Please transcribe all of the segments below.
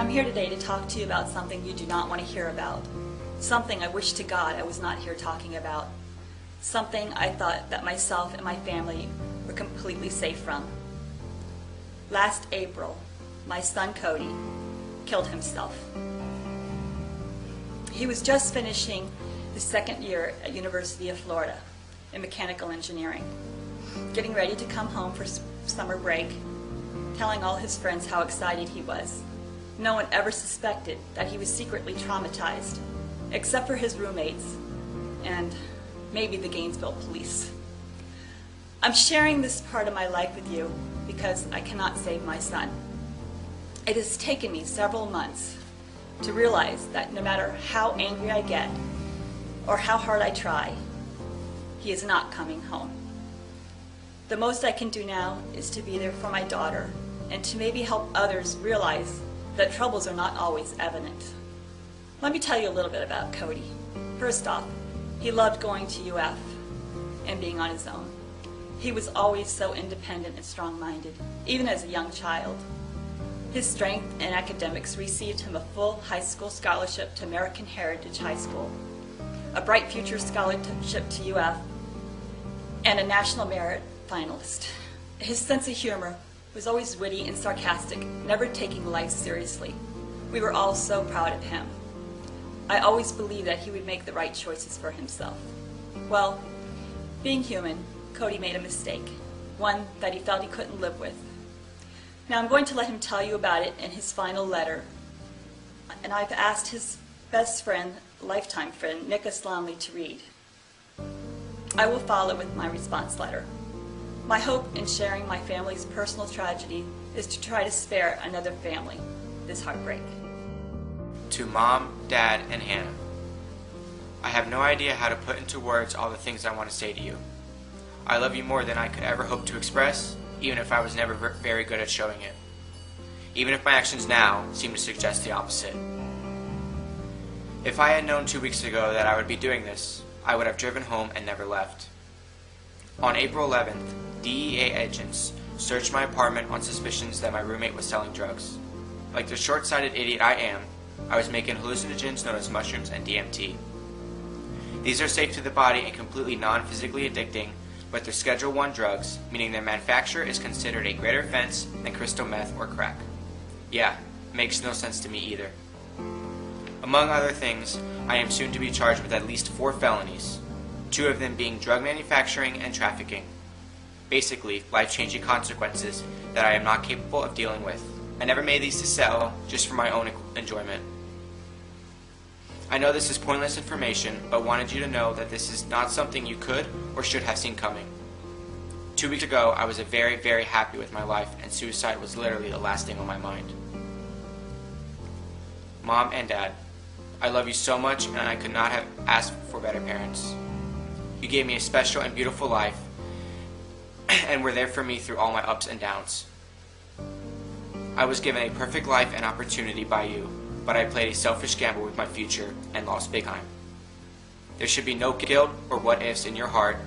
I'm here today to talk to you about something you do not want to hear about. Something I wish to God I was not here talking about. Something I thought that myself and my family were completely safe from. Last April, my son Cody killed himself. He was just finishing his second year at University of Florida in mechanical engineering, getting ready to come home for summer break, telling all his friends how excited he was. No one ever suspected that he was secretly traumatized, except for his roommates and maybe the Gainesville police. I'm sharing this part of my life with you because I cannot save my son. It has taken me several months to realize that no matter how angry I get or how hard I try, he is not coming home. The most I can do now is to be there for my daughter and to maybe help others realize that troubles are not always evident. Let me tell you a little bit about Cody. First off, he loved going to UF and being on his own. He was always so independent and strong-minded, even as a young child. His strength in academics received him a full high school scholarship to American Heritage High School, a Bright Future scholarship to UF, and a National Merit finalist. His sense of humor was always witty and sarcastic, never taking life seriously. We were all so proud of him. I always believed that he would make the right choices for himself. Well, being human, Cody made a mistake, one that he felt he couldn't live with. Now I'm going to let him tell you about it in his final letter, and I've asked his best friend, lifetime friend, Nick Aslanley, to read. I will follow with my response letter. My hope in sharing my family's personal tragedy is to try to spare another family this heartbreak. To Mom, Dad, and Hannah. I have no idea how to put into words all the things I want to say to you. I love you more than I could ever hope to express, even if I was never very good at showing it. Even if my actions now seem to suggest the opposite. If I had known 2 weeks ago that I would be doing this, I would have driven home and never left. On April 11th, DEA agents searched my apartment on suspicions that my roommate was selling drugs. Like the short-sighted idiot I am, I was making hallucinogens known as mushrooms and DMT. These are safe to the body and completely non-physically addicting, but they're Schedule I drugs, meaning their manufacture is considered a greater offense than crystal meth or crack. Yeah, makes no sense to me either. Among other things, I am soon to be charged with at least 4 felonies, 2 of them being drug manufacturing and trafficking. Basically, life-changing consequences that I am not capable of dealing with. I never made these to sell, just for my own enjoyment. I know this is pointless information, but wanted you to know that this is not something you could or should have seen coming. 2 weeks ago, I was very, very happy with my life, and suicide was literally the last thing on my mind. Mom and Dad, I love you so much, and I could not have asked for better parents. You gave me a special and beautiful life, and were there for me through all my ups and downs. I was given a perfect life and opportunity by you, but I played a selfish gamble with my future and lost big time. There should be no guilt or what-ifs in your heart,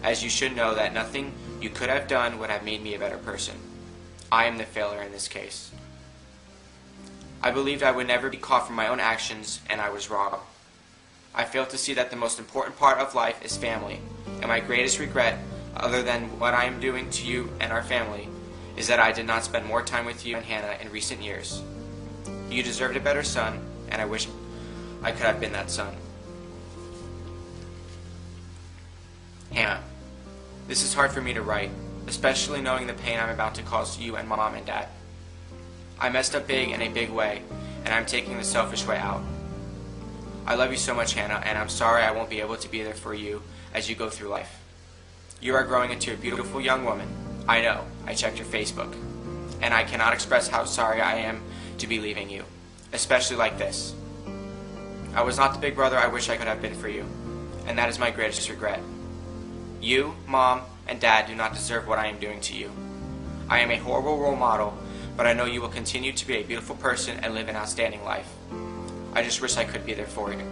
as you should know that nothing you could have done would have made me a better person. I am the failure in this case. I believed I would never be caught for my own actions, and I was wrong. I failed to see that the most important part of life is family, and my greatest regret, other than what I am doing to you and our family, is that I did not spend more time with you and Hannah in recent years. You deserved a better son, and I wish I could have been that son. Hannah, this is hard for me to write, especially knowing the pain I'm about to cause you and Mom and Dad. I messed up big in a big way, and I'm taking the selfish way out. I love you so much, Hannah, and I'm sorry I won't be able to be there for you as you go through life. You are growing into a beautiful young woman. I know, I checked your Facebook, and I cannot express how sorry I am to be leaving you, especially like this. I was not the big brother I wish I could have been for you, and that is my greatest regret. You, Mom, and Dad do not deserve what I am doing to you. I am a horrible role model, but I know you will continue to be a beautiful person and live an outstanding life. I just wish I could be there for you.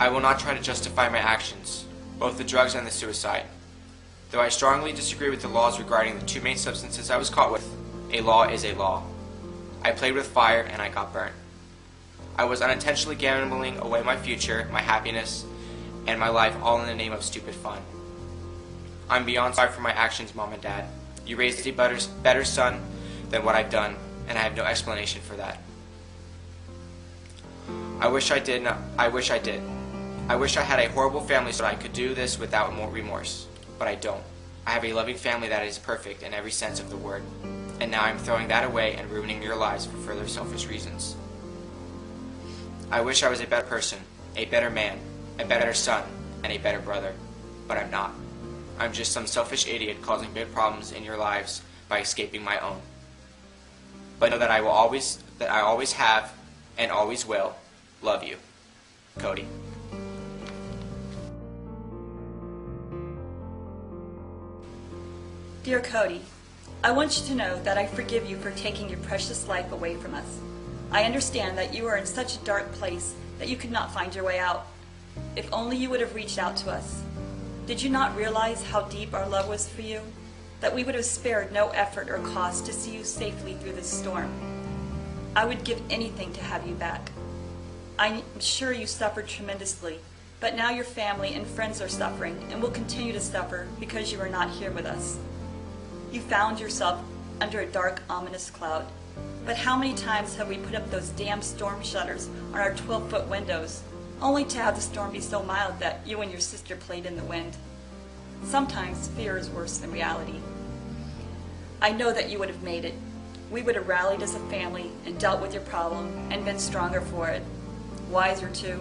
I will not try to justify my actions, both the drugs and the suicide. Though I strongly disagree with the laws regarding the 2 main substances I was caught with, a law is a law. I played with fire and I got burnt. I was unintentionally gambling away my future, my happiness, and my life all in the name of stupid fun. I'm beyond sorry for my actions, Mom and Dad. You raised a better son than what I've done, and I have no explanation for that. I wish I did. I wish I did. I wish I had a horrible family so that I could do this without more remorse, but I don't. I have a loving family that is perfect in every sense of the word, and now I'm throwing that away and ruining your lives for further selfish reasons. I wish I was a better person, a better man, a better son, and a better brother, but I'm not. I'm just some selfish idiot causing big problems in your lives by escaping my own. But know that I always have, and always will, love you. Cody. Dear Cody, I want you to know that I forgive you for taking your precious life away from us. I understand that you are in such a dark place that you could not find your way out. If only you would have reached out to us. Did you not realize how deep our love was for you? That we would have spared no effort or cost to see you safely through this storm? I would give anything to have you back. I'm sure you suffered tremendously, but now your family and friends are suffering and will continue to suffer because you are not here with us. You found yourself under a dark, ominous cloud. But how many times have we put up those damn storm shutters on our 12-foot windows, only to have the storm be so mild that you and your sister played in the wind? Sometimes fear is worse than reality. I know that you would have made it. We would have rallied as a family and dealt with your problem and been stronger for it. Wiser too.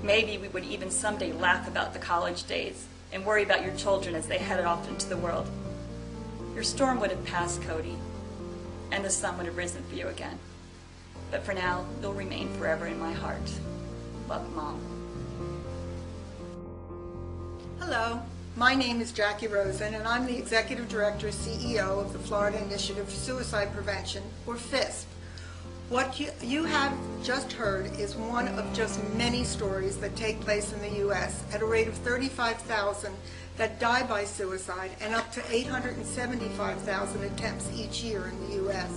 Maybe we would even someday laugh about the college days and worry about your children as they headed off into the world. Your storm would have passed, Cody, and the sun would have risen for you again. But for now, you'll remain forever in my heart. Love, Mom. Hello, my name is Jackie Rosen, and I'm the Executive Director, CEO of the Florida Initiative for Suicide Prevention, or FISP. What you have just heard is one of just many stories that take place in the U.S. at a rate of 35,000 that die by suicide and up to 875,000 attempts each year in the U.S.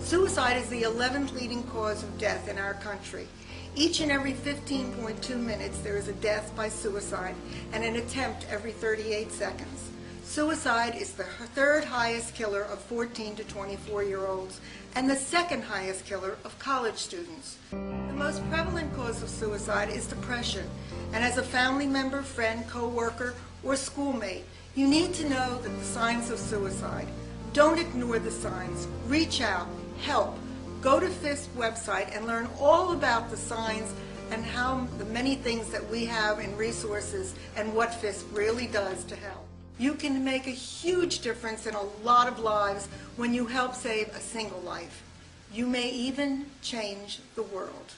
Suicide is the 11th leading cause of death in our country. Each and every 15.2 minutes there is a death by suicide and an attempt every 38 seconds. Suicide is the third highest killer of 14 to 24-year-olds and the second highest killer of college students. The most prevalent cause of suicide is depression, and as a family member, friend, co-worker, or schoolmate, you need to know that the signs of suicide. Don't ignore the signs. Reach out, help. Go to FISP website and learn all about the signs and how the many things that we have in resources and what FISP really does to help. You can make a huge difference in a lot of lives when you help save a single life. You may even change the world.